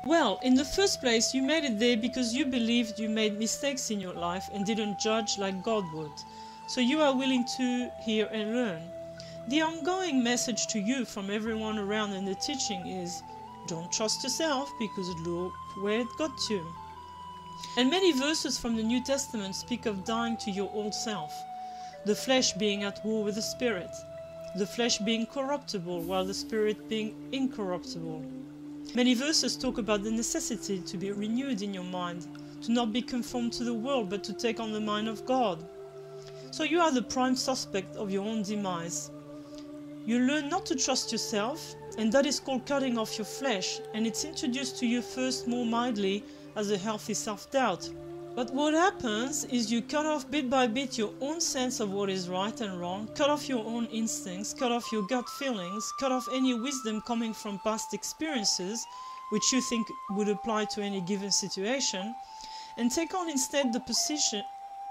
Well, in the first place, you made it there because you believed you made mistakes in your life and didn't judge like God would. So you are willing to hear and learn. The ongoing message to you from everyone around in the teaching is, don't trust yourself because look where it got you. And many verses from the New Testament speak of dying to your old self, the flesh being at war with the spirit, the flesh being corruptible while the spirit being incorruptible. Many verses talk about the necessity to be renewed in your mind, to not be conformed to the world but to take on the mind of God. So you are the prime suspect of your own demise. You learn not to trust yourself, and that is called cutting off your flesh, and it's introduced to you first more mildly as a healthy self-doubt. But what happens is you cut off bit by bit your own sense of what is right and wrong, cut off your own instincts, cut off your gut feelings, cut off any wisdom coming from past experiences, which you think would apply to any given situation, and take on instead the position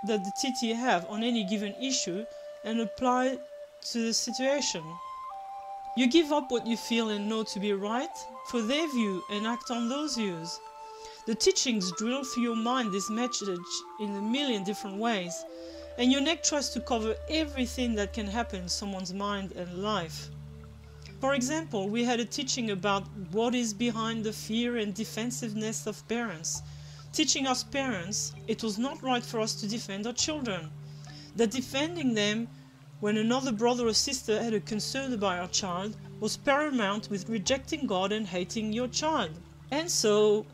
that the TT have on any given issue and apply to the situation. You give up what you feel and know to be right for their view and act on those views. The teachings drill through your mind this message in a million different ways, and your neck tries to cover everything that can happen in someone's mind and life. For example, we had a teaching about what is behind the fear and defensiveness of parents, teaching us parents it was not right for us to defend our children, that defending them when another brother or sister had a concern about our child was paramount with rejecting God and hating your child. And so,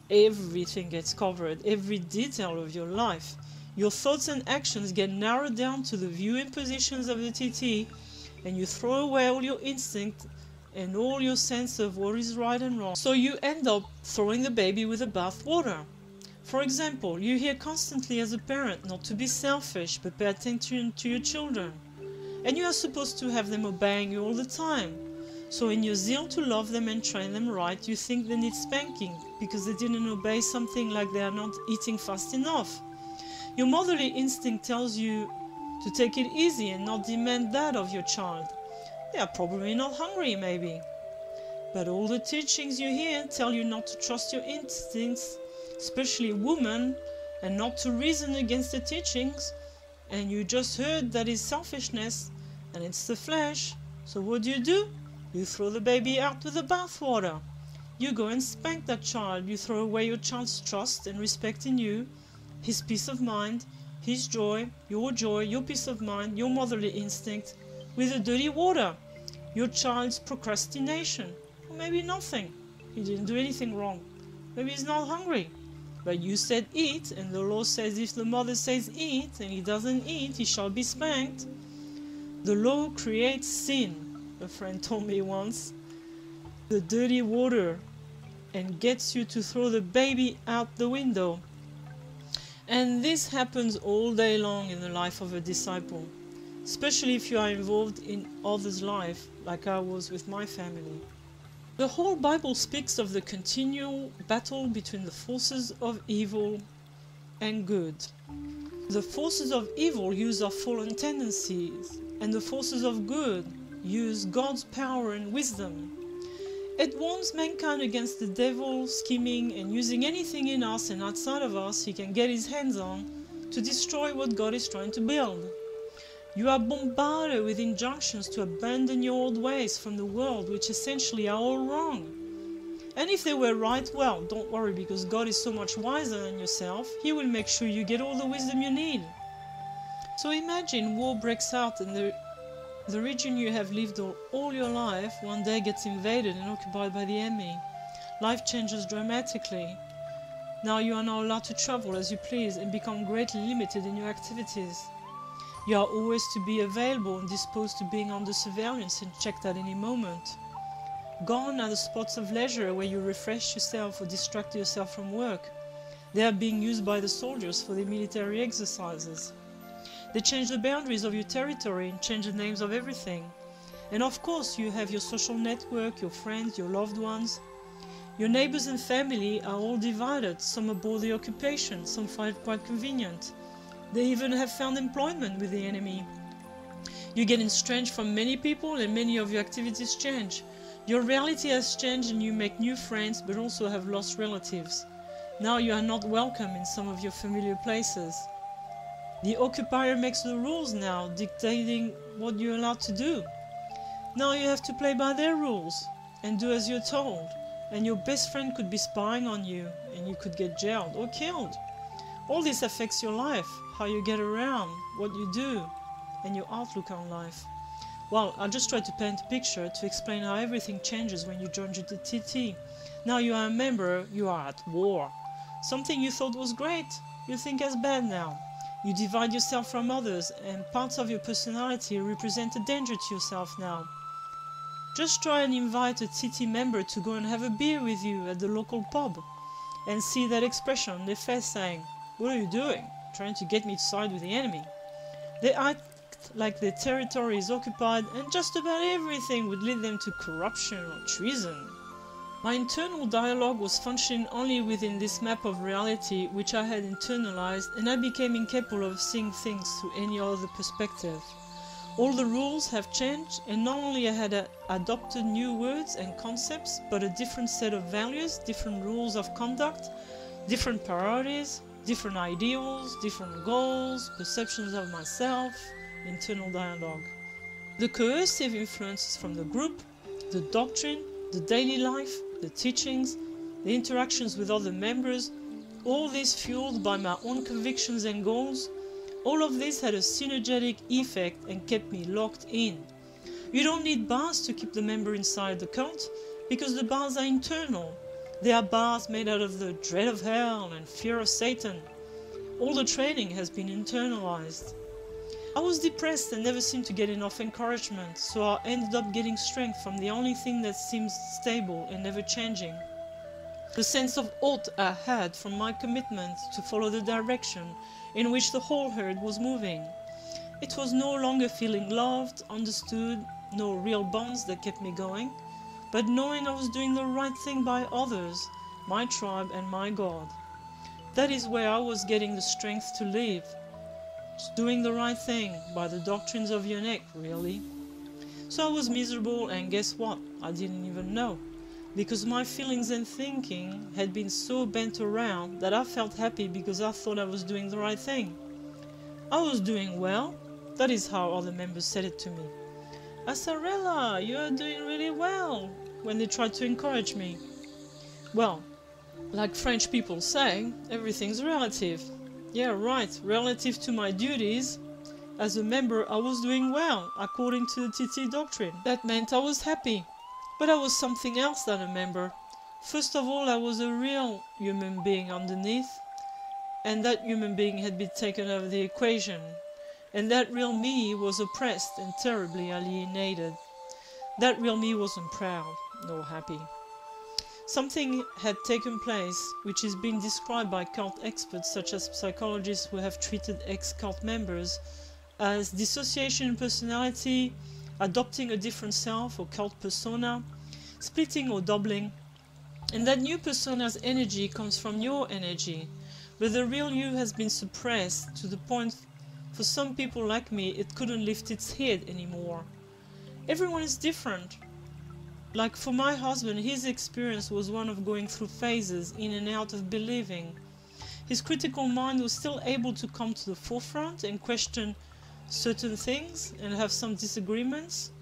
everything gets covered, every detail of your life. Your thoughts and actions get narrowed down to the view and positions of the TT, and you throw away all your instinct and all your sense of what is right and wrong. So you end up throwing the baby with the bath water. For example, you hear constantly as a parent not to be selfish, but pay attention to your children. And you are supposed to have them obeying you all the time. So in your zeal to love them and train them right, you think they need spanking because they didn't obey something like they are not eating fast enough. Your motherly instinct tells you to take it easy and not demand that of your child. They are probably not hungry, maybe. But all the teachings you hear tell you not to trust your instincts, especially women, and not to reason against the teachings. And you just heard that is selfishness and it's the flesh. So what do? You throw the baby out with the bathwater. You go and spank that child. You throw away your child's trust and respect in you, his peace of mind, his joy, your peace of mind, your motherly instinct, with the dirty water, your child's procrastination, or maybe nothing. He didn't do anything wrong. Maybe he's not hungry. But you said eat, and the law says if the mother says eat, and he doesn't eat, he shall be spanked. The law creates sin. A friend told me once, the dirty water, and gets you to throw the baby out the window. And this happens all day long in the life of a disciple, especially if you are involved in others' life, like I was with my family. The whole Bible speaks of the continual battle between the forces of evil and good. The forces of evil use our fallen tendencies, and the forces of good use God's power and wisdom. It warns mankind against the devil scheming and using anything in us and outside of us he can get his hands on to destroy what God is trying to build. You are bombarded with injunctions to abandon your old ways from the world, which essentially are all wrong. And if they were right, well, don't worry, because God is so much wiser than yourself, He will make sure you get all the wisdom you need. So imagine war breaks out and the region you have lived all your life one day gets invaded and occupied by the enemy. Life changes dramatically. Now you are not allowed to travel as you please and become greatly limited in your activities. You are always to be available and disposed to being under surveillance and checked at any moment. Gone are the spots of leisure where you refresh yourself or distract yourself from work. They are being used by the soldiers for their military exercises. They change the boundaries of your territory and change the names of everything. And of course you have your social network, your friends, your loved ones. Your neighbors and family are all divided. Some abhor the occupation, some find it quite convenient. They even have found employment with the enemy. You get estranged from many people and many of your activities change. Your reality has changed and you make new friends but also have lost relatives. Now you are not welcome in some of your familiar places. The occupier makes the rules now, dictating what you're allowed to do. Now you have to play by their rules and do as you're told. And your best friend could be spying on you and you could get jailed or killed. All this affects your life, how you get around, what you do, and your outlook on life. Well, I just tried to paint a picture to explain how everything changes when you join the TT. Now you are a member, you are at war. Something you thought was great, you think as bad now. You divide yourself from others, and parts of your personality represent a danger to yourself now. Just try and invite a TT member to go and have a beer with you at the local pub, and see that expression on their face saying, "What are you doing? Trying to get me to side with the enemy?" They act like their territory is occupied, and just about everything would lead them to corruption or treason. My internal dialogue was functioning only within this map of reality which I had internalized, and I became incapable of seeing things through any other perspective. All the rules have changed, and not only I had adopted new words and concepts, but a different set of values, different rules of conduct, different priorities, different ideals, different goals, perceptions of myself, internal dialogue. The coercive influences from the group, the doctrine, the daily life, the teachings, the interactions with other members, all this fueled by my own convictions and goals, all of this had a synergetic effect and kept me locked in. You don't need bars to keep the member inside the cult, because the bars are internal. They are bars made out of the dread of hell and fear of Satan. All the training has been internalized. I was depressed and never seemed to get enough encouragement, so I ended up getting strength from the only thing that seems stable and never changing. The sense of oath I had from my commitment to follow the direction in which the whole herd was moving. It was no longer feeling loved, understood, no real bonds that kept me going, but knowing I was doing the right thing by others, my tribe and my God. That is where I was getting the strength to live. Doing the right thing by the doctrines of your neck, really. So I was miserable, and guess what? I didn't even know. Because my feelings and thinking had been so bent around that I felt happy because I thought I was doing the right thing. I was doing well. That is how other members said it to me. "Asarella, you are doing really well," when they tried to encourage me. Well, like French people say, everything's relative. Yeah, right, relative to my duties. As a member, I was doing well, according to the TT doctrine. That meant I was happy. But I was something else than a member. First of all, I was a real human being underneath, and that human being had been taken out of the equation. And that real me was oppressed and terribly alienated. That real me wasn't proud, nor happy. Something had taken place which is being described by cult experts such as psychologists who have treated ex-cult members as dissociation in personality, adopting a different self or cult persona, splitting or doubling, and that new persona's energy comes from your energy, but the real you has been suppressed to the point for some people like me it couldn't lift its head anymore. Everyone is different. Like for my husband, his experience was one of going through phases in and out of believing. His critical mind was still able to come to the forefront and question certain things and have some disagreements.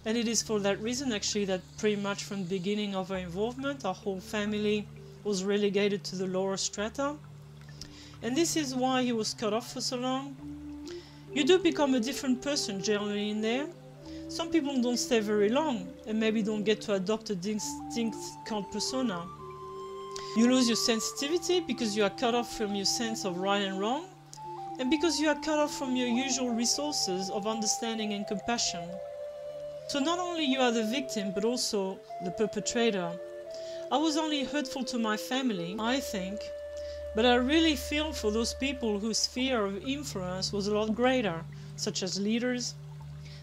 And it is for that reason actually that pretty much from the beginning of our involvement, our whole family was relegated to the lower strata. And this is why he was cut off for so long. You do become a different person generally in there. Some people don't stay very long and maybe don't get to adopt a distinct cult persona. You lose your sensitivity because you are cut off from your sense of right and wrong, and because you are cut off from your usual resources of understanding and compassion. So not only you are the victim but also the perpetrator. I was only hurtful to my family, I think, but I really feel for those people whose sphere of influence was a lot greater, such as leaders.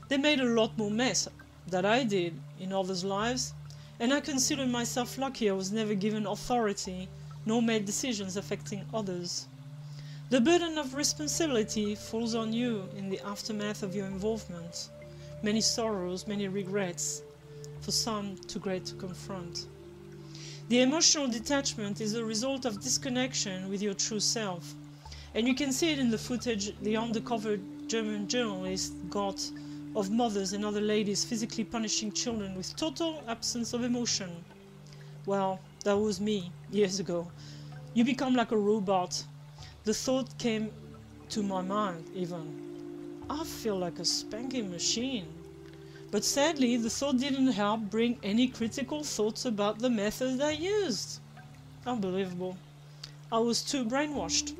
They made a lot more mess than I did in others' lives, and I consider myself lucky I was never given authority, nor made decisions affecting others. The burden of responsibility falls on you in the aftermath of your involvement. Many sorrows, many regrets. for some too great to confront. The emotional detachment is a result of disconnection with your true self. And you can see it in the footage the undercover German journalist got of mothers and other ladies physically punishing children with total absence of emotion. Well, that was me years ago. You become like a robot. The thought came to my mind even. I feel like a spanking machine. But sadly, the thought didn't help bring any critical thoughts about the methods I used. Unbelievable. I was too brainwashed.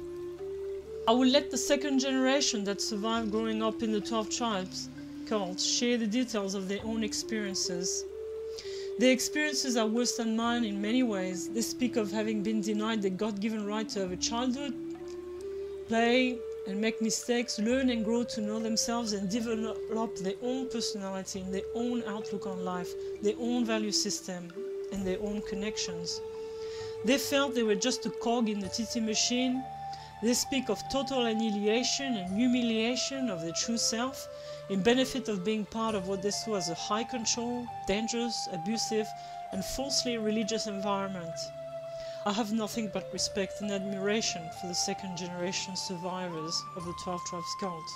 I will let the second generation that survived growing up in the 12 tribes cult share the details of their own experiences. Their experiences are worse than mine in many ways. They speak of having been denied the God-given right to have a childhood, play and make mistakes, learn and grow to know themselves and develop their own personality and their own outlook on life, their own value system and their own connections. They felt they were just a cog in the TT machine. They speak of total annihilation and humiliation of their true self in benefit of being part of what they saw as a high control, dangerous, abusive and falsely religious environment. I have nothing but respect and admiration for the second generation survivors of the 12 Tribes cult.